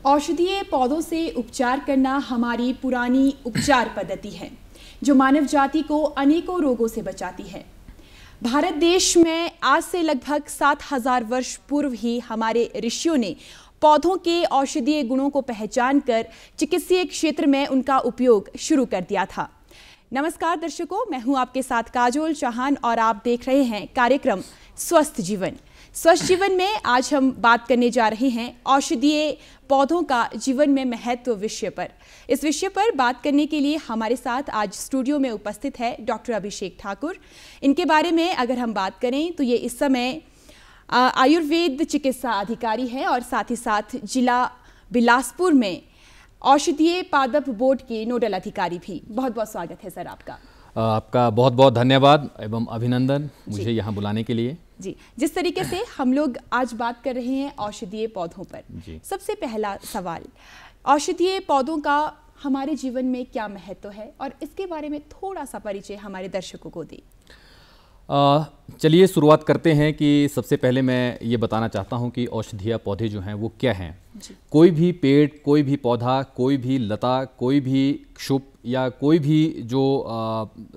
औषधीय पौधों से उपचार करना हमारी पुरानी उपचार पद्धति है जो मानव जाति को अनेकों रोगों से बचाती है। भारत देश में आज से लगभग 7000 वर्ष पूर्व ही हमारे ऋषियों ने पौधों के औषधीय गुणों को पहचानकर चिकित्सीय क्षेत्र में उनका उपयोग शुरू कर दिया था। नमस्कार दर्शकों, मैं हूं आपके साथ काजोल चौहान और आप देख रहे हैं कार्यक्रम स्वस्थ जीवन। स्वस्थ जीवन में आज हम बात करने जा रहे हैं औषधीय पौधों का जीवन में महत्व विषय पर। इस विषय पर बात करने के लिए हमारे साथ आज स्टूडियो में उपस्थित है डॉक्टर अभिषेक ठाकुर। इनके बारे में अगर हम बात करें तो ये इस समय आयुर्वेद चिकित्सा अधिकारी है और साथ ही साथ जिला बिलासपुर में औषधीय पादप बोर्ड के नोडल अधिकारी भी। बहुत बहुत स्वागत है सर आपका। आपका बहुत बहुत धन्यवाद एवं अभिनंदन मुझे यहाँ बुलाने के लिए। जी, जिस तरीके से हम लोग आज बात कर रहे हैं औषधीय पौधों पर, सबसे पहला सवाल, औषधीय पौधों का हमारे जीवन में क्या महत्व है और इसके बारे में थोड़ा सा परिचय हमारे दर्शकों को दें। चलिए शुरुआत करते हैं कि सबसे पहले मैं ये बताना चाहता हूँ कि औषधीय पौधे जो हैं वो क्या हैं। कोई भी पेड़, कोई भी पौधा, कोई भी लता, कोई भी क्षुप या कोई भी जो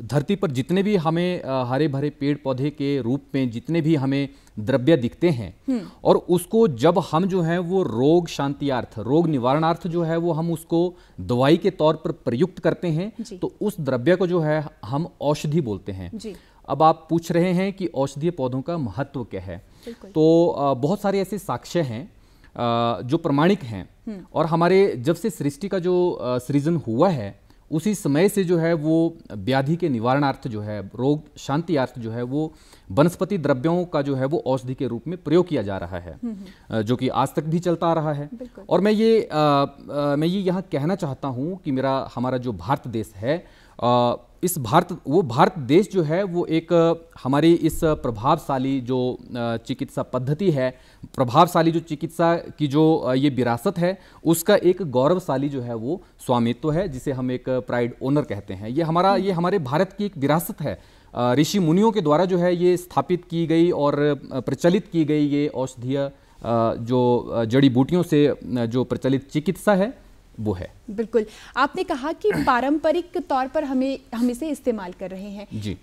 धरती पर जितने भी हमें हरे भरे पेड़ पौधे के रूप में जितने भी हमें द्रव्य दिखते हैं और उसको जब हम जो है वो रोग शांतियार्थ, रोग निवारणार्थ जो है वो हम उसको दवाई के तौर पर प्रयुक्त करते हैं तो उस द्रव्य को जो है हम औषधि बोलते हैं। अब आप पूछ रहे हैं कि औषधीय पौधों का महत्व क्या है, तो बहुत सारे ऐसे साक्ष्य हैं जो प्रमाणिक हैं और हमारे जब से सृष्टि का जो सृजन हुआ है उसी समय से जो है वो व्याधि के निवारणार्थ जो है, रोग शांतियार्थ जो है वो वनस्पति द्रव्यों का जो है वो औषधि के रूप में प्रयोग किया जा रहा है, जो कि आज तक भी चलता आ रहा है। और मैं ये यहाँ कहना चाहता हूँ कि हमारा जो भारत देश है, इस भारत देश जो है वो एक हमारी इस प्रभावशाली जो चिकित्सा पद्धति है, प्रभावशाली जो चिकित्सा की जो ये विरासत है, उसका एक गौरवशाली जो है वो स्वामित्व है, जिसे हम एक प्राइड ओनर कहते हैं। ये हमारे भारत की एक विरासत है। ऋषि मुनियों के द्वारा जो है ये स्थापित की गई और प्रचलित की गई ये औषधीय जो जड़ी बूटियों से जो प्रचलित चिकित्सा है वो है। बिल्कुल, आपने कहा कि पारंपरिक तौर पर हम इसे इस्तेमाल कर रहे हैं जी।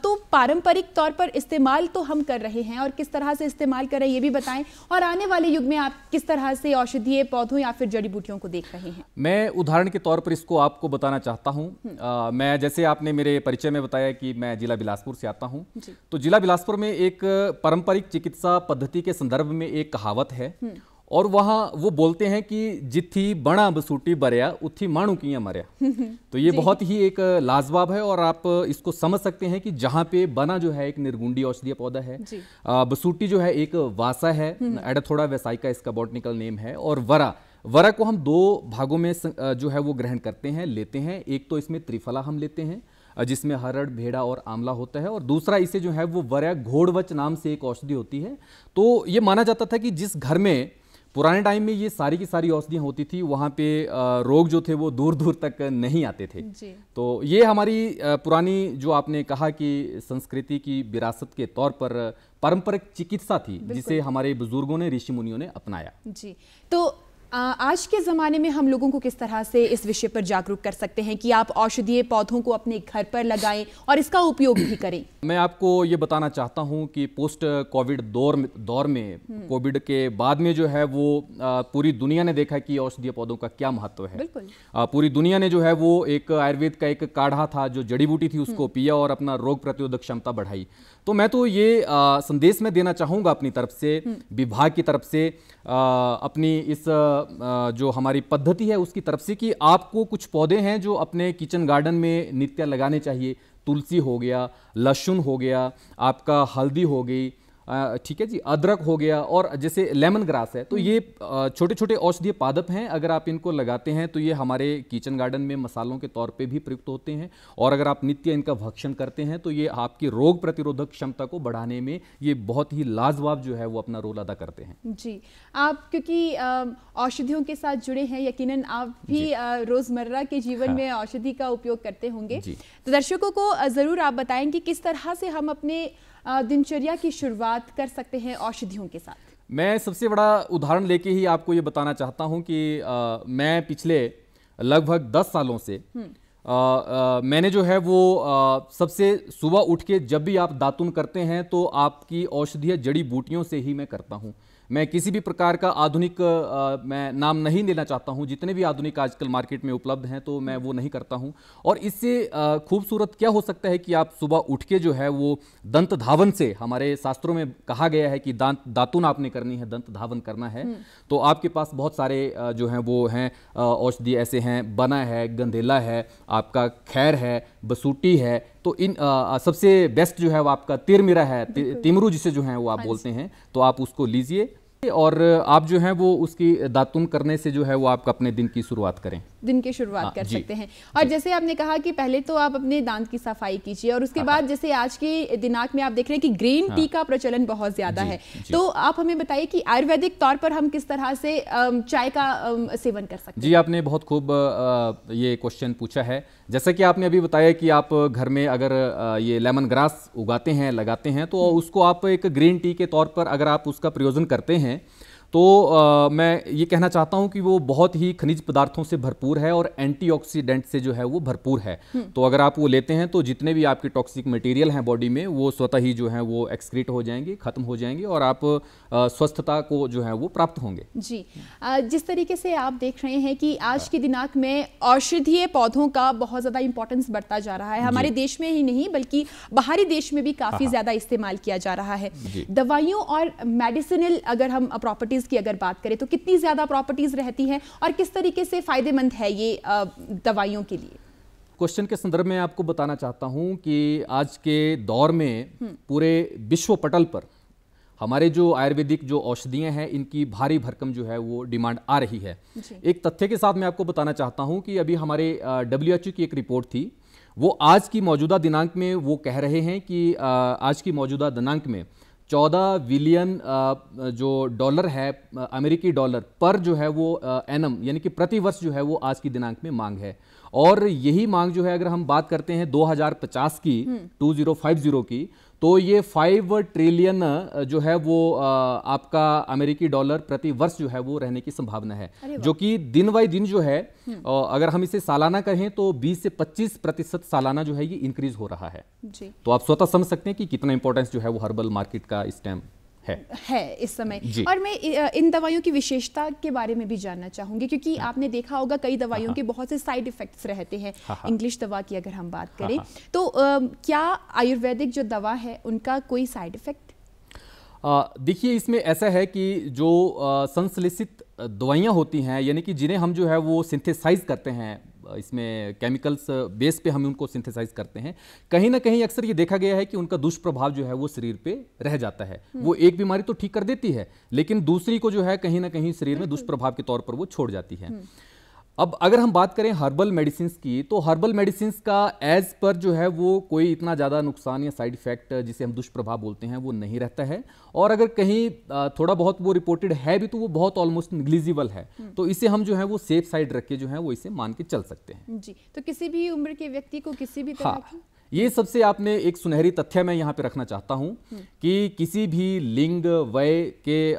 तो पारंपरिक तौर पर इस्तेमाल तो हम कर रहे हैं और किस तरह से इस्तेमाल कर रहे हैं ये भी बताएं, और आने वाले युग में आप किस तरह से औषधीय पौधों या फिर जड़ी बूटियों को देख रहे हैं। मैं उदाहरण के तौर पर इसको आपको बताना चाहता हूँ। मैं, जैसे आपने मेरे परिचय में बताया कि मैं जिला बिलासपुर से आता हूँ, तो जिला बिलासपुर में एक पारंपरिक चिकित्सा पद्धति के संदर्भ में एक कहावत है और वहाँ वो बोलते हैं कि जिथी बणा बसूटी बरया उथी माणू किया मरया। तो ये बहुत ही एक लाजवाब है और आप इसको समझ सकते हैं कि जहाँ पे बना जो है एक निर्गुंडी औषधीय पौधा है, बसूटी जो है एक वासा है, एडाथोडा वेसाइका इसका बॉटनिकल नेम है, और वरा को हम दो भागों में जो है वो ग्रहण करते हैं, लेते हैं। एक तो इसमें त्रिफला हम लेते हैं जिसमें हरड़, भेड़ा और आंवला होता है, और दूसरा इसे जो है वो वरा घोड़वच नाम से एक औषधि होती है। तो ये माना जाता था कि जिस घर में पुराने टाइम में ये सारी की सारी औषधियाँ होती थी वहाँ पे रोग जो थे वो दूर दूर तक नहीं आते थे। तो ये हमारी पुरानी जो आपने कहा कि संस्कृति की विरासत के तौर पर पारंपरिक चिकित्सा थी जिसे हमारे बुजुर्गों ने, ऋषि मुनियों ने अपनाया जी। तो आज के ज़माने में हम लोगों को किस तरह से इस विषय पर जागरूक कर सकते हैं कि आप औषधीय पौधों को अपने घर पर लगाएं और इसका उपयोग भी करें। मैं आपको ये बताना चाहता हूँ कि पोस्ट कोविड दौर में, कोविड के बाद में जो है वो पूरी दुनिया ने देखा कि औषधीय पौधों का क्या महत्व है। पूरी दुनिया ने जो है वो एक आयुर्वेद का एक काढ़ा था जो जड़ी बूटी थी उसको पिया और अपना रोग प्रतिरोधक क्षमता बढ़ाई। तो मैं तो ये संदेश में देना चाहूँगा अपनी तरफ से, विभाग की तरफ से, अपनी इस जो हमारी पद्धति है उसकी तरफ से, कि आपको कुछ पौधे हैं जो अपने किचन गार्डन में नित्य लगाने चाहिए। तुलसी हो गया, लहसुन हो गया, आपका हल्दी हो गई, ठीक है जी, अदरक हो गया, और जैसे लेमन ग्रास है। तो ये छोटे छोटे औषधीय पादप हैं। अगर आप इनको लगाते हैं तो ये हमारे किचन गार्डन में मसालों के तौर पे भी प्रयुक्त होते हैं, और अगर आप नित्य इनका भक्षण करते हैं तो ये आपकी रोग प्रतिरोधक क्षमता को बढ़ाने में ये बहुत ही लाजवाब जो है वो अपना रोल अदा करते हैं जी। आप क्योंकि औषधियों के साथ जुड़े हैं, यकीनन आप भी रोजमर्रा के जीवन में औषधि का उपयोग करते होंगे। तो दर्शकों को जरूर आप बताएं कि किस तरह से हम अपने दिनचर्या की शुरुआत कर सकते हैं औषधियों के साथ। मैं सबसे बड़ा उदाहरण लेके ही आपको ये बताना चाहता हूँ कि मैं पिछले लगभग 10 सालों से मैंने जो है वो सबसे सुबह उठ के जब भी आप दातुन करते हैं तो आपकी औषधीय जड़ी बूटियों से ही मैं करता हूँ। मैं किसी भी प्रकार का आधुनिक मैं नाम नहीं लेना चाहता हूं, जितने भी आधुनिक आजकल मार्केट में उपलब्ध हैं तो मैं वो नहीं करता हूं। और इससे खूबसूरत क्या हो सकता है कि आप सुबह उठ के जो है वो दंत धावन से, हमारे शास्त्रों में कहा गया है कि दातुन आपने करनी है, दंत धावन करना है, तो आपके पास बहुत सारे जो हैं वो हैं औषधि ऐसे हैं, बना है, गंधेला है, आपका खैर है, बसूटी है, तो इन सबसे बेस्ट जो है वो आपका तिरमिरा है, तिमरू जिसे जो है वो आप बोलते हैं, तो आप उसको लीजिए और आप जो है वो उसकी दातुन करने से जो है वो आप अपने दिन की शुरुआत करें, दिन की शुरुआत कर सकते हैं। और जैसे आपने कहा कि पहले तो आप अपने दांत की सफाई कीजिए और उसके बाद जैसे आज के दिनांक में आप देख रहे हैं कि ग्रीन टी का प्रचलन बहुत ज्यादा है, तो आप हमें बताइए कि आयुर्वेदिक तौर पर हम किस तरह से चाय का सेवन कर सकते हैं। जी, आपने बहुत खूब ये क्वेश्चन पूछा है। जैसा कि आपने अभी बताया कि आप घर में अगर ये लेमन ग्रास उगाते हैं, लगाते हैं, तो उसको आप एक ग्रीन टी के तौर पर अगर आप उसका प्रयोजन करते हैं तो मैं ये कहना चाहता हूं कि वो बहुत ही खनिज पदार्थों से भरपूर है और एंटीऑक्सीडेंट से जो है वो भरपूर है। तो अगर आप वो लेते हैं तो जितने भी आपके टॉक्सिक मटेरियल हैं बॉडी में वो स्वतः ही जो है वो एक्सक्रीट हो जाएंगे, खत्म हो जाएंगे और आप स्वस्थता को जो है वो प्राप्त होंगे। जी, जिस तरीके से आप देख रहे हैं कि आज के दिनांक में औषधीय पौधों का बहुत ज़्यादा इंपॉर्टेंस बढ़ता जा रहा है, हमारे देश में ही नहीं बल्कि बाहरी देश में भी काफ़ी ज़्यादा इस्तेमाल किया जा रहा है। दवाइयों और मेडिसिनल अगर हम प्रॉपर्टीज की अगर बात करें तो कितनी ज्यादा प्रॉपर्टीज रहती हैं और किस तरीके से फायदेमंद है ये दवाइयों के लिए? क्वेश्चन के संदर्भ में आपको बताना चाहता हूं कि आज के दौर में पूरे विश्व पटल पर हमारे जो आयुर्वेदिक जो औषधियां हैं इनकी भारी भरकम जो है वो डिमांड आ रही है। एक तथ्य के साथ मैं आपको बताना चाहता हूं कि अभी हमारे WHO की एक रिपोर्ट थी, वो आज की मौजूदा दिनांक में वो कह रहे हैं कि आज की मौजूदा दिनांक में 14 बिलियन जो डॉलर है अमेरिकी डॉलर पर जो है वो एनम यानी कि प्रति वर्ष जो है वो आज की दिनांक में मांग है। और यही मांग जो है अगर हम बात करते हैं 2050 की 2050 की, तो ये 5 ट्रिलियन जो है वो आपका अमेरिकी डॉलर प्रति वर्ष जो है वो रहने की संभावना है, जो कि दिन बाई दिन जो है अगर हम इसे सालाना कहें तो 20 से 25% सालाना जो है ये इंक्रीज हो रहा है जी। तो आप स्वतः समझ सकते हैं कि कितना इंपॉर्टेंस जो है वो हर्बल मार्केट का इस टाइम है इस समय। और मैं इन दवाइयों की विशेषता के बारे में भी जानना चाहूंगी, क्योंकि आपने देखा होगा कई दवाइयों के बहुत से साइड इफेक्ट्स रहते हैं। इंग्लिश दवा की अगर हम बात करें तो क्या आयुर्वेदिक जो दवा है उनका कोई साइड इफेक्ट? देखिए, इसमें ऐसा है कि जो संश्लेषित दवाइयाँ होती हैं यानी कि जिन्हें हम जो है वो सिंथेसाइज करते हैं, इसमें केमिकल्स बेस पे हम उनको सिंथेसाइज करते हैं, कहीं ना कहीं अक्सर ये देखा गया है कि उनका दुष्प्रभाव जो है वो शरीर पे रह जाता है। वो एक बीमारी तो ठीक कर देती है लेकिन दूसरी को जो है कहीं ना कहीं शरीर में दुष्प्रभाव के तौर पर वो छोड़ जाती है। अब अगर हम बात करें हर्बल मेडिसिन की, तो हर्बल मेडिसिन का एज पर जो है वो कोई इतना ज़्यादा नुकसान या साइड इफेक्ट जिसे हम दुष्प्रभाव बोलते हैं वो नहीं रहता है, और अगर कहीं थोड़ा बहुत वो रिपोर्टेड है भी तो वो बहुत ऑलमोस्ट निग्लिजिबल है। तो इसे हम जो है वो सेफ साइड रख के जो है वो इसे मान के चल सकते हैं जी। तो किसी भी उम्र के व्यक्ति को किसी भी तरह की, ये सबसे आपने एक सुनहरी तथ्य मैं यहाँ पे रखना चाहता हूँ कि किसी भी लिंग वय के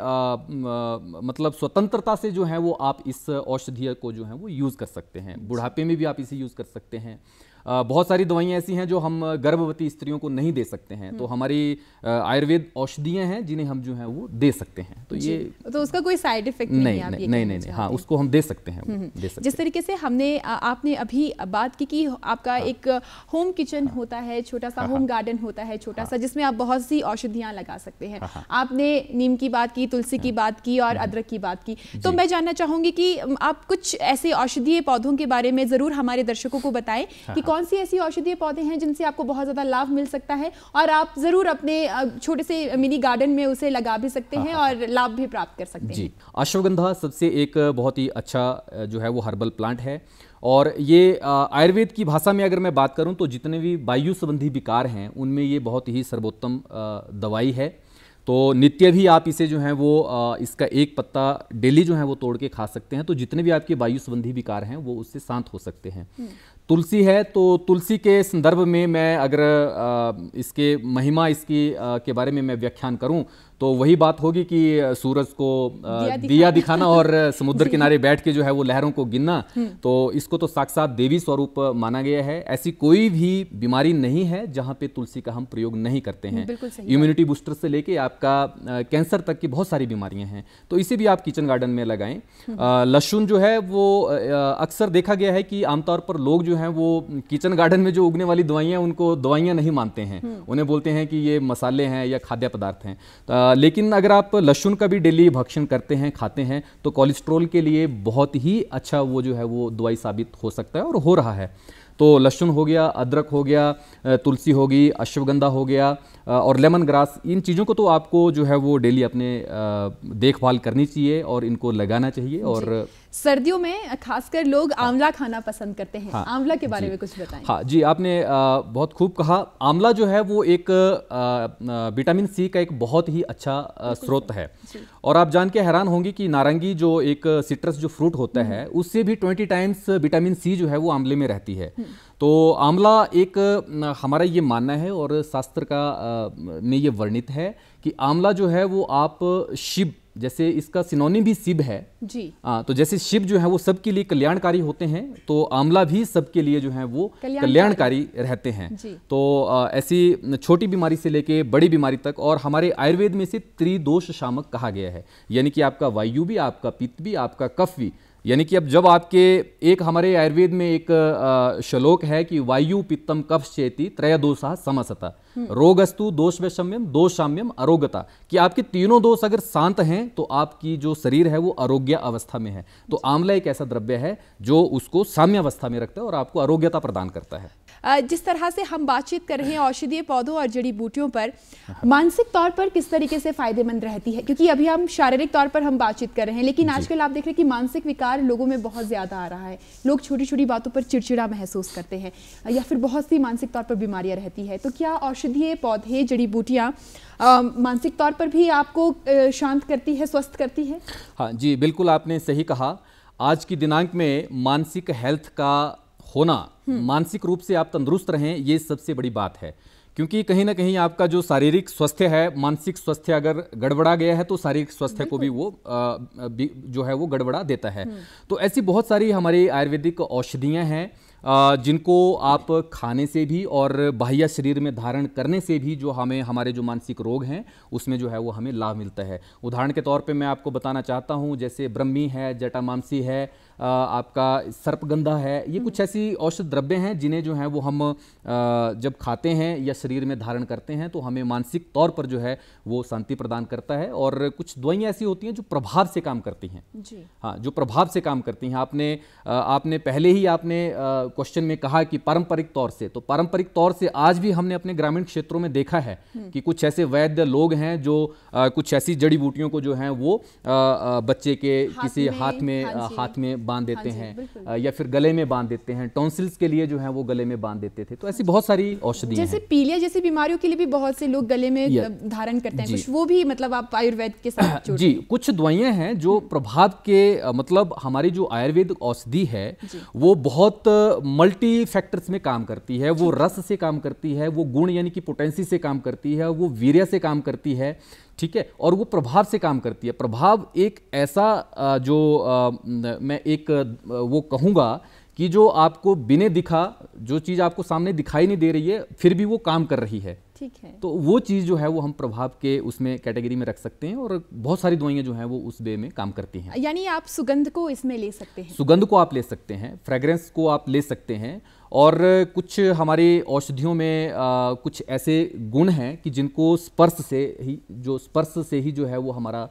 मतलब स्वतंत्रता से जो है वो आप इस औषधीय को जो है वो यूज़ कर सकते हैं। बुढ़ापे में भी आप इसे यूज़ कर सकते हैं। बहुत सारी दवाइयाँ ऐसी हैं जो हम गर्भवती स्त्रियों को नहीं दे सकते हैं, तो हमारी आयुर्वेद औषधियाँ हैं जिन्हें हम जो हैं वो दे सकते हैं। तो ये तो उसका कोई साइड इफेक्ट नहीं, हाँ, उसको हम दे सकते हैं, दे सकते। जिस तरीके से आपने अभी बात की कि आपका एक होम किचन होता है, छोटा सा होम गार्डन होता है, छोटा सा, जिसमें आप बहुत सी औषधियाँ लगा सकते हैं। आपने नीम की बात की, तुलसी की बात की और अदरक की बात की। तो मैं जानना चाहूंगी कि आप कुछ ऐसे औषधीय पौधों के बारे में जरूर हमारे दर्शकों को बताएं कि कौन सी ऐसी औषधीय पौधे हैं जिनसे आपको बहुत ज्यादा लाभ मिल सकता है और आप जरूर अपने छोटे से मिनी गार्डन में उसे लगा भी सकते हैं और लाभ भी प्राप्त कर सकते हैं। जी, अश्वगंधा सबसे एक बहुत ही अच्छा जो है वो हर्बल प्लांट है, और ये आयुर्वेद की भाषा में अगर मैं बात करूं तो जितने भी वायु संबंधी विकार हैं उनमें ये बहुत ही सर्वोत्तम दवाई है। तो नित्य भी आप इसे जो है वो इसका एक पत्ता डेली जो है वो तोड़ के खा सकते हैं, तो जितने भी आपके वायु संबंधी विकार हैं वो उससे शांत हो सकते हैं। तुलसी है, तो तुलसी के संदर्भ में मैं अगर इसके महिमा इसकी के बारे में मैं व्याख्यान करूं तो वही बात होगी कि सूरज को दिया दिखाना और समुद्र किनारे बैठ के जो है वो लहरों को गिनना, तो इसको तो साक्षात देवी स्वरूप माना गया है। ऐसी कोई भी बीमारी नहीं है जहां पे तुलसी का हम प्रयोग नहीं करते हैं। इम्यूनिटी बूस्टर से लेके आपका कैंसर तक की बहुत सारी बीमारियां हैं, तो इसे भी आप किचन गार्डन में लगाएं। लहसुन जो है वो अक्सर देखा गया है कि आमतौर पर लोग जो हैं वो किचन गार्डन में जो उगने वाली दवाइयाँ उनको दवाइयाँ नहीं मानते हैं, उन्हें बोलते हैं कि ये मसाले हैं या खाद्य पदार्थ हैं। लेकिन अगर आप लहसुन का भी डेली भक्षण करते हैं, खाते हैं, तो कोलेस्ट्रॉल के लिए बहुत ही अच्छा वो जो है वो दवाई साबित हो सकता है और हो रहा है। तो लहसुन हो गया, अदरक हो गया, तुलसी होगी, अश्वगंधा हो गया और लेमन ग्रास, इन चीज़ों को तो आपको जो है वो डेली अपने देखभाल करनी चाहिए और इनको लगाना चाहिए। और सर्दियों में खासकर लोग आंवला खाना पसंद करते हैं। हाँ, आंवला के बारे में कुछ बताएं। हाँ जी, आपने बहुत खूब कहा। आंवला जो है वो एक विटामिन सी का एक बहुत ही अच्छा स्रोत है। और आप जान के हैरान होंगे कि नारंगी जो एक सिट्रस जो फ्रूट होता है उससे भी 20 टाइम्स विटामिन सी जो है वो आंवले में रहती है। तो आंवला एक हमारा ये मानना है और शास्त्र का में ये वर्णित है कि आंवला जो है वो आप शिव, जैसे इसका सिनोनिम भी शिव है जी, तो जैसे शिव जो है वो सबके लिए कल्याणकारी होते हैं, तो आंवला भी सबके लिए जो है वो कल्याणकारी रहते हैं। तो ऐसी छोटी बीमारी से लेके बड़ी बीमारी तक, और हमारे आयुर्वेद में से त्रिदोष शामक कहा गया है, यानी कि आपका वायु भी, आपका पित्त भी, आपका कफ भी। यानी कि अब जब आपके एक हमारे आयुर्वेद में एक श्लोक है कि वायु पित्तम कफ चेति त्रयोदोषा समसता रोगस्तु दोष वैषम्यम दोष साम्यम अरोगता, कि आपके तीनों दोष अगर शांत हैं तो आपकी जो शरीर है वो आरोग्य अवस्था में है। तो आंवला एक ऐसा द्रव्य है जो उसको साम्य अवस्था में रखता है और आपको आरोग्यता प्रदान करता है। जिस तरह से हम बातचीत कर रहे हैं औषधीय पौधों और जड़ी बूटियों पर, मानसिक तौर पर किस तरीके से फायदेमंद रहती है? क्योंकि अभी हम शारीरिक तौर पर हम बातचीत कर रहे हैं, लेकिन आजकल आप देख रहे हैं कि मानसिक विकार लोगों में बहुत ज्यादा आ रहा है। लोग छोटी छोटी बातों पर चिड़चिड़ा महसूस करते हैं या फिर बहुत सी मानसिक तौर पर बीमारियां रहती है। तो क्या औषधीय पौधे, जड़ी बूटियां मानसिक तौर पर भी आपको शांत करती है, स्वस्थ करती है? हाँ जी, बिल्कुल आपने सही कहा। आज की दिनांक में मानसिक हेल्थ का होना, मानसिक रूप से आप तंदुरुस्त रहें, ये सबसे बड़ी बात है। क्योंकि कहीं ना कहीं आपका जो शारीरिक स्वास्थ्य है, मानसिक स्वास्थ्य अगर गड़बड़ा गया है तो शारीरिक स्वास्थ्य को भी वो जो है वो गड़बड़ा देता है। तो ऐसी बहुत सारी हमारी आयुर्वेदिक औषधियाँ हैं जिनको आप खाने से भी और बाह्य शरीर में धारण करने से भी जो हमें हमारे जो मानसिक रोग हैं उसमें जो है वो हमें लाभ मिलता है। उदाहरण के तौर पे मैं आपको बताना चाहता हूँ, जैसे ब्रह्मी है, जटामांसी है, आपका सर्पगंधा है, ये कुछ ऐसी औषध द्रव्य हैं जिन्हें जो है वो हम जब खाते हैं या शरीर में धारण करते हैं तो हमें मानसिक तौर पर जो है वो शांति प्रदान करता है। और कुछ दवाइयाँ ऐसी होती हैं जो प्रभाव से काम करती हैं जी। हाँ, जो प्रभाव से काम करती हैं। आपने पहले ही आपने क्वेश्चन में कहा कि पारंपरिक तौर से, तो पारंपरिक तौर से आज भी हमने अपने ग्रामीण क्षेत्रों में देखा है कि कुछ ऐसे वैद्य लोग हैं जो कुछ ऐसी जड़ी बूटियों को जो है वो बच्चे के किसी हाथ में बांध देते हैं या फिर गले में बांध देते हैं। टॉन्सिल्स के लिए जो है वो गले में बांध देते थे। तो ऐसी बहुत सारी औषधियां हैं। जैसे पीलिया जैसी बीमारियों के लिए भी बहुत से लोग गले में धारण करते हैं, कुछ वो भी मतलब आप आयुर्वेद के साथ जी, कुछ दवाइयां हैं जो प्रभाव के मतलब हमारी जो आयुर्वेदिक औषधि है वो बहुत मल्टी फैक्टर्स में काम करती है। वो रस से काम करती है, वो गुण यानी कि पोटेंसी से काम करती है, वो वीर्य से काम करती है, ठीक है, और वो प्रभाव से काम करती है। प्रभाव एक ऐसा जो मैं एक वो कहूँगा कि जो आपको बिने दिखा, जो चीज़ आपको सामने दिखाई नहीं दे रही है फिर भी वो काम कर रही है, ठीक है, तो वो चीज़ जो है वो हम प्रभाव के उसमें कैटेगरी में रख सकते हैं। और बहुत सारी दवाइयाँ जो हैं वो उस वे में काम करती हैं। यानी आप सुगंध को इसमें ले सकते हैं? सुगंध को आप ले सकते हैं, फ्रेग्रेंस को आप ले सकते हैं। और कुछ हमारी औषधियों में कुछ ऐसे गुण हैं कि जिनको स्पर्श से ही जो है वो हमारा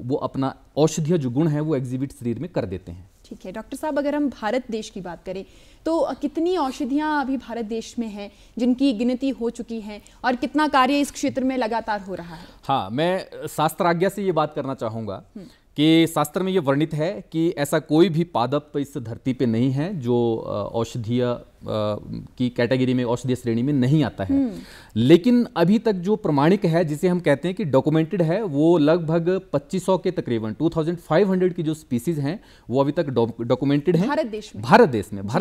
वो अपना औषधीय जो गुण है वो एग्जिबिट शरीर में कर देते हैं। ठीक है डॉक्टर साहब, अगर हम भारत देश की बात करें तो कितनी औषधियाँ अभी भारत देश में हैं जिनकी गिनती हो चुकी है और कितना कार्य इस क्षेत्र में लगातार हो रहा है? हाँ, मैं शास्त्राज्ञा से ये बात करना चाहूँगा कि शास्त्र में ये वर्णित है कि ऐसा कोई भी पादप इस धरती पे नहीं है जो औषधीय की कैटेगरी में, औषधीय श्रेणी में नहीं आता है। लेकिन अभी तक जो प्रमाणिक है, जिसे हम कहते हैं कि डॉक्यूमेंटेड है, वो लगभग 2500 के तकरीबन 2500 की जो स्पीसीज हैं वो अभी तक डॉक्यूमेंटेड हैं भारत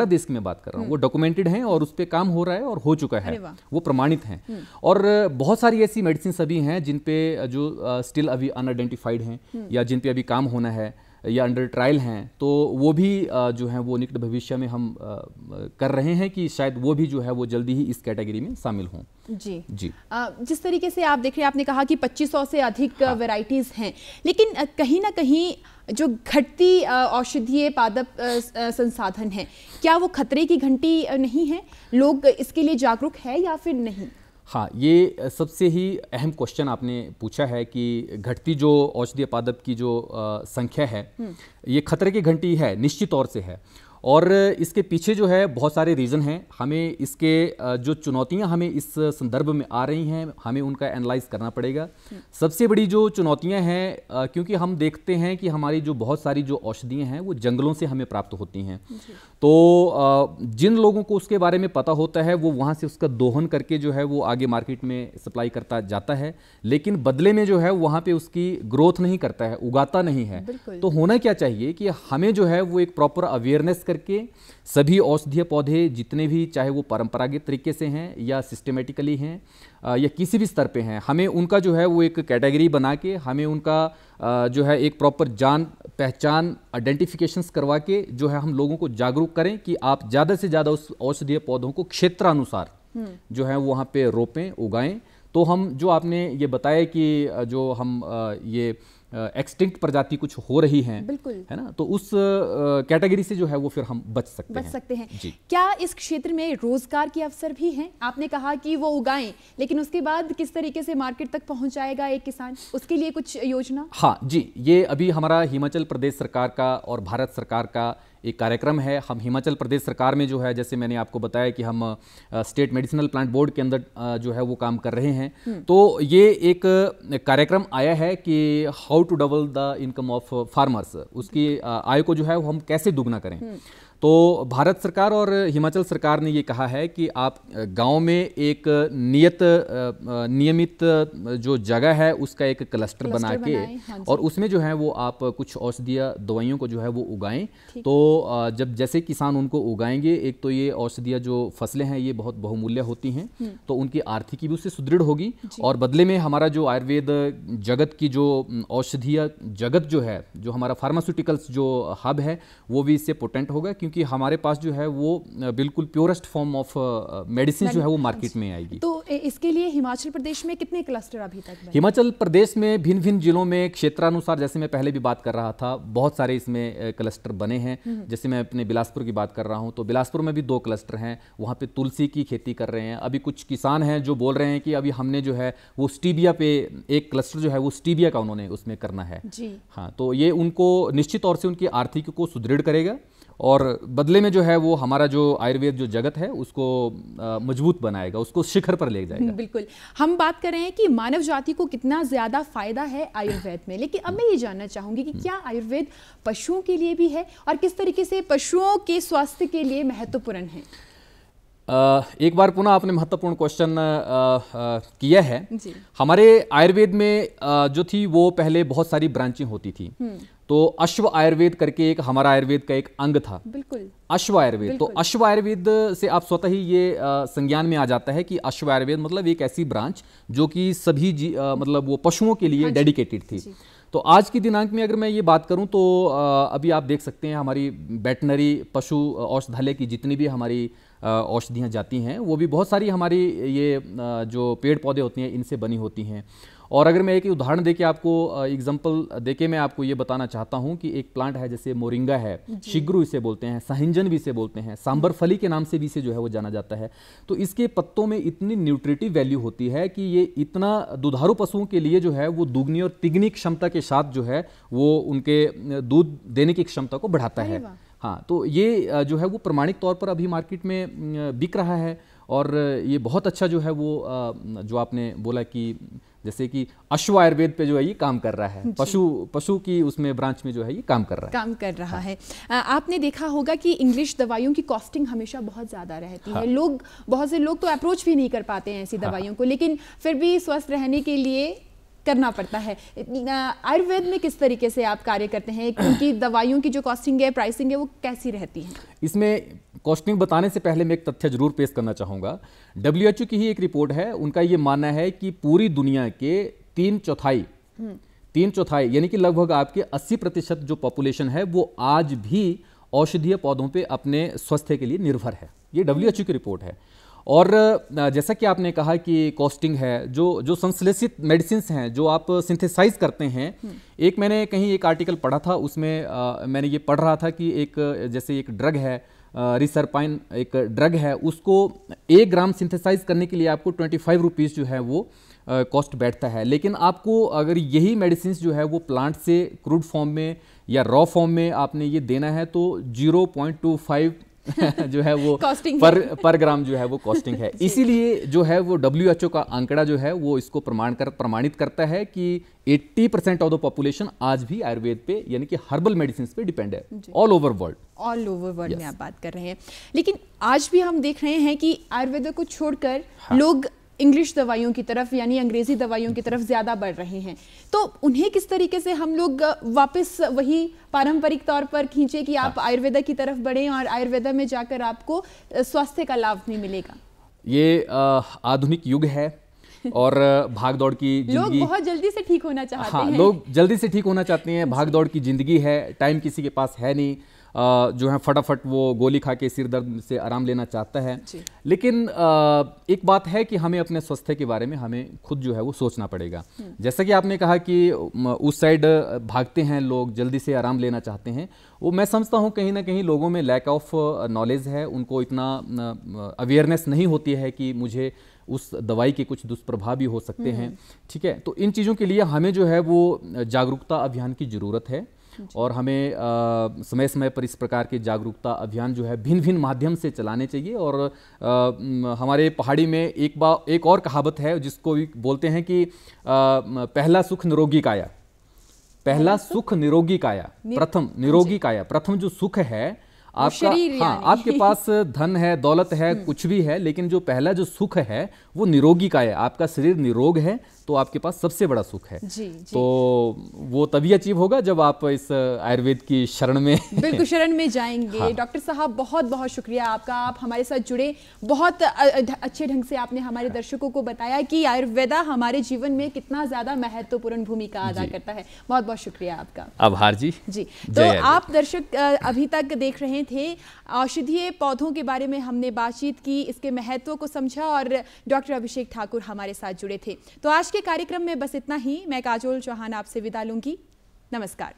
देश की मैं बात कर रहा हूँ। वो डॉक्यूमेंटेड हैं और उस पर काम हो रहा है और हो चुका है, वो प्रमाणित हैं। और बहुत सारी ऐसी मेडिसिन अभी हैं जिन पे जो स्टिल अभी अनआइडेंटिफाइड हैं या जिन पे अभी काम होना है या अंडर ट्रायल हैं, तो वो भी जो है वो निकट भविष्य में हम कर रहे हैं कि शायद वो भी जो है वो जल्दी ही इस कैटेगरी में शामिल हों। जी जी। जिस तरीके से आप देख रहे हैं, आपने कहा कि 2500 से अधिक वैरायटीज़ हैं, लेकिन कहीं ना कहीं जो घटती औषधीय पादप संसाधन है, क्या वो खतरे की घंटी नहीं है? लोग इसके लिए जागरूक है या फिर नहीं? हाँ, ये सबसे ही अहम क्वेश्चन आपने पूछा है कि घटती जो औषधीय पादप की जो संख्या है, ये खतरे की घंटी है, निश्चित तौर से है। और इसके पीछे जो है बहुत सारे रीज़न हैं। हमें इसके जो चुनौतियां हमें इस संदर्भ में आ रही हैं, हमें उनका एनालाइज करना पड़ेगा। सबसे बड़ी जो चुनौतियां हैं, क्योंकि हम देखते हैं कि हमारी जो बहुत सारी जो औषधियां हैं वो जंगलों से हमें प्राप्त होती हैं, तो जिन लोगों को उसके बारे में पता होता है वो वहाँ से उसका दोहन करके जो है वो आगे मार्केट में सप्लाई करता जाता है, लेकिन बदले में जो है वहाँ पे उसकी ग्रोथ नहीं करता है, उगाता नहीं है। तो होना क्या चाहिए कि हमें जो है वो एक प्रॉपर अवेयरनेस करके सभी औषधीय पौधे जितने भी, चाहे वो परंपरागत तरीके से हैं या सिस्टमेटिकली हैं या किसी भी स्तर पे हैं, हमें उनका जो है वो एक कैटेगरी बना के, हमें उनका जो है एक प्रॉपर जान पहचान आइडेंटिफिकेशंस करवा के जो है हम लोगों को जागरूक करें कि आप ज़्यादा से ज़्यादा उस औषधीय पौधों को क्षेत्रानुसार जो है वहाँ पे रोपें, उगाएं। तो हम जो आपने ये बताया कि जो हम ये एक्सटिंक्ट प्रजाति कुछ हो रही हैं, है ना, तो उस कैटेगरी से जो है वो फिर हम बच सकते हैं। जी। क्या इस क्षेत्र में रोजगार के अवसर भी हैं? आपने कहा कि वो उगाएं, लेकिन उसके बाद किस तरीके से मार्केट तक पहुंच जाएगा एक किसान, उसके लिए कुछ योजना? हाँ जी, ये अभी हमारा हिमाचल प्रदेश सरकार का और भारत सरकार का एक कार्यक्रम है। हम हिमाचल प्रदेश सरकार में जो है, जैसे मैंने आपको बताया कि हम स्टेट मेडिसिनल प्लांट बोर्ड के अंदर जो है वो काम कर रहे हैं। तो ये एक कार्यक्रम आया है कि how to double the income of farmers, उसकी आय को जो है वो हम कैसे दुगना करें। तो भारत सरकार और हिमाचल सरकार ने ये कहा है कि आप गांव में एक नियमित जो जगह है उसका एक क्लस्टर बना के, और उसमें जो है वो आप कुछ औषधीय दवाइयों को जो है वो उगाएं। तो जब जैसे किसान उनको उगाएंगे, एक तो ये औषधीय जो फसलें हैं ये बहुत बहुमूल्य होती हैं, तो उनकी आर्थिकी भी उससे सुदृढ़ होगी, और बदले में हमारा जो आयुर्वेद जगत की जो औषधीय जगत जो है, जो हमारा फार्मास्यूटिकल्स जो हब है, वो भी इससे पोटेंट होगा, क्योंकि हमारे पास जो है वो बिल्कुल प्योरेस्ट फॉर्म ऑफ मेडिसिन जो है वो मार्केट में आएगी। तो इसके लिए हिमाचल प्रदेश में कितने क्लस्टर अभी तक बने? हिमाचल प्रदेश में भिन्न भिन्न जिलों में क्षेत्रानुसार, जैसे मैं पहले भी बात कर रहा था, बहुत सारे इसमें क्लस्टर बने हैं। जैसे मैं अपने बिलासपुर की बात कर रहा हूँ, तो बिलासपुर में भी 2 क्लस्टर हैं, वहाँ पे तुलसी की खेती कर रहे हैं। अभी कुछ किसान हैं जो बोल रहे हैं कि अभी हमने जो है वो स्टीबिया पे एक क्लस्टर जो है वो स्टीबिया का उन्होंने उसमें करना है जी। हाँ, तो ये उनको निश्चित तौर से उनकी आर्थिकी को सुदृढ़ करेगा, और बदले में जो है वो हमारा जो आयुर्वेद जो जगत है उसको मजबूत बनाएगा, उसको शिखर पर ले जाएगा। बिल्कुल। हम बात कर रहे हैं कि मानव जाति को कितना ज़्यादा फायदा है आयुर्वेद में, लेकिन अब मैं ये जानना चाहूँगी कि क्या आयुर्वेद पशुओं के लिए भी है, और किस तरीके से पशुओं के स्वास्थ्य के लिए महत्वपूर्ण है? एक बार पुनः आपने महत्वपूर्ण क्वेश्चन किया है जी। हमारे आयुर्वेद में जो थी वो पहले बहुत सारी ब्रांचें होती थी। तो अश्व आयुर्वेद करके एक हमारा आयुर्वेद का एक अंग था, बिल्कुल अश्व आयुर्वेद। तो अश्व आयुर्वेद से आप स्वतः ही ये संज्ञान में आ जाता है कि अश्व आयुर्वेद मतलब एक ऐसी ब्रांच जो कि सभी मतलब वो पशुओं के लिए डेडिकेटेड थी। तो आज की दिनांक में अगर मैं ये बात करूं तो अभी आप देख सकते हैं हमारी वेटनरी पशु औषधालय की जितनी भी हमारी औषधियाँ जाती हैं वो भी बहुत सारी हमारी ये जो पेड़ पौधे होती हैं इनसे बनी होती हैं। और अगर मैं एक उदाहरण देके आपको एग्जांपल देके मैं आपको ये बताना चाहता हूँ कि एक प्लांट है जैसे मोरिंगा है, शिग्रू इसे बोलते हैं, सहिंजन भी इसे बोलते हैं, सांबर फली के नाम से भी इसे जो है वो जाना जाता है। तो इसके पत्तों में इतनी न्यूट्रिटिव वैल्यू होती है कि ये इतना दुधारू पशुओं के लिए जो है वो दुगनी और तिगनी क्षमता के साथ जो है वो उनके दूध देने की क्षमता को बढ़ाता है। हाँ, तो ये जो है वो प्रमाणिक तौर पर अभी मार्केट में बिक रहा है, और ये बहुत अच्छा जो है वो जो आपने बोला कि जैसे कि अश्व आयुर्वेद पे जो है ये काम कर रहा है, पशु की उसमें ब्रांच में जो है ये काम कर रहा है। आपने देखा होगा कि इंग्लिश दवाइयों की कॉस्टिंग हमेशा बहुत ज़्यादा रहती है। बहुत से लोग तो अप्रोच भी नहीं कर पाते हैं ऐसी दवाइयों को, लेकिन फिर भी स्वस्थ रहने के लिए करना पड़ता है। आयुर्वेद में किस तरीके से आप कार्य करते हैं, क्योंकि दवाइयों की जो कॉस्टिंग है, प्राइसिंग है, वो कैसी रहती है? इसमें कॉस्टिंग बताने से पहले मैं एक तथ्य जरूर पेश करना चाहूँगा। WHO की ही एक रिपोर्ट है, उनका ये मानना है कि पूरी दुनिया के 3/4 यानी कि लगभग आपके 80% जो पॉपुलेशन है वो आज भी औषधीय पौधों पे अपने स्वास्थ्य के लिए निर्भर है। ये WHO की रिपोर्ट है। और जैसा कि आपने कहा कि कॉस्टिंग है, जो संश्लेषित मेडिसिन हैं जो आप सिंथेसाइज करते हैं, मैंने कहीं एक आर्टिकल पढ़ा था, उसमें मैंने ये पढ़ रहा था कि जैसे एक ड्रग है, रिसरपाइन एक ड्रग है, उसको 1 ग्राम सिंथेसाइज करने के लिए आपको 25 रुपीज़ जो है वो कॉस्ट बैठता है। लेकिन आपको अगर यही मेडिसिन जो है वो प्लांट से क्रूड फॉर्म में या रॉ फॉर्म में आपने ये देना है तो 0.25 जो है वो पर ग्राम जो है वो कॉस्टिंग है। इसीलिए जो है वो WHO का आंकड़ा जो है वो इसको प्रमाणित करता है कि 80% ऑफ द पॉपुलेशन आज भी आयुर्वेद पे यानी कि हर्बल मेडिसिन पे डिपेंड है, ऑल ओवर वर्ल्ड में आप बात कर रहे हैं। लेकिन आज भी हम देख रहे हैं कि आयुर्वेद को छोड़कर लोग इंग्लिश दवाइयों की तरफ यानी अंग्रेजी दवाइयों की तरफ ज़्यादा बढ़ रहे हैं, तो उन्हें किस तरीके से हम लोग वापस वही पारंपरिक तौर पर खींचे कि आप आयुर्वेदा की तरफ बढ़ें और आयुर्वेदा में जाकर आपको स्वास्थ्य का लाभ नहीं मिलेगा? ये आधुनिक युग है और भागदौड़ की जिंदगी, लोग बहुत जल्दी से ठीक होना चाहते हैं। लोग जल्दी से ठीक होना चाहते हैं, भागदौड़ की जिंदगी है, टाइम किसी के पास है नहीं, जो है फटाफट वो गोली खा के सिर दर्द से आराम लेना चाहता है। लेकिन एक बात है कि हमें अपने स्वास्थ्य के बारे में हमें खुद जो है वो सोचना पड़ेगा। जैसा कि आपने कहा कि उस साइड भागते हैं लोग, जल्दी से आराम लेना चाहते हैं, वो मैं समझता हूँ कहीं ना कहीं लोगों में लैक ऑफ नॉलेज है, उनको इतना अवेयरनेस नहीं होती है कि मुझे उस दवाई के कुछ दुष्प्रभाव भी हो सकते हैं। ठीक है, तो इन चीज़ों के लिए हमें जो है वो जागरूकता अभियान की ज़रूरत है और हमें समय समय पर इस प्रकार के जागरूकता अभियान जो है भिन्न भिन्न माध्यम से चलाने चाहिए। और हमारे पहाड़ी में एक और कहावत है जिसको भी बोलते हैं कि पहला सुख निरोगी काया, पहला सुख निरोगी काया, प्रथम निरोगी काया, प्रथम जो सुख है आपका, हाँ आपके पास धन है, दौलत है, कुछ भी है, लेकिन जो पहला जो सुख है वो निरोगी का है, आपका शरीर निरोग है तो आपके पास सबसे बड़ा सुख है। तो वो तभी अचीव होगा जब आप इस आयुर्वेद की शरण में बिल्कुल शरण में जाएंगे। हाँ। डॉक्टर साहब बहुत बहुत शुक्रिया आपका, आप हमारे साथ जुड़े, बहुत अच्छे ढंग से आपने हमारे दर्शकों को बताया कि आयुर्वेदा हमारे जीवन में कितना ज्यादा महत्वपूर्ण भूमिका अदा करता है। बहुत बहुत शुक्रिया आपका। आभार जी। तो आप दर्शक अभी तक देख रहे थे औषधीय पौधों के बारे में हमने बातचीत की, इसके महत्व को समझा और डॉक्टर अभिषेक ठाकुर हमारे साथ जुड़े थे। तो आज के कार्यक्रम में बस इतना ही। मैं काजोल चौहान आपसे विदा लूंगी। नमस्कार।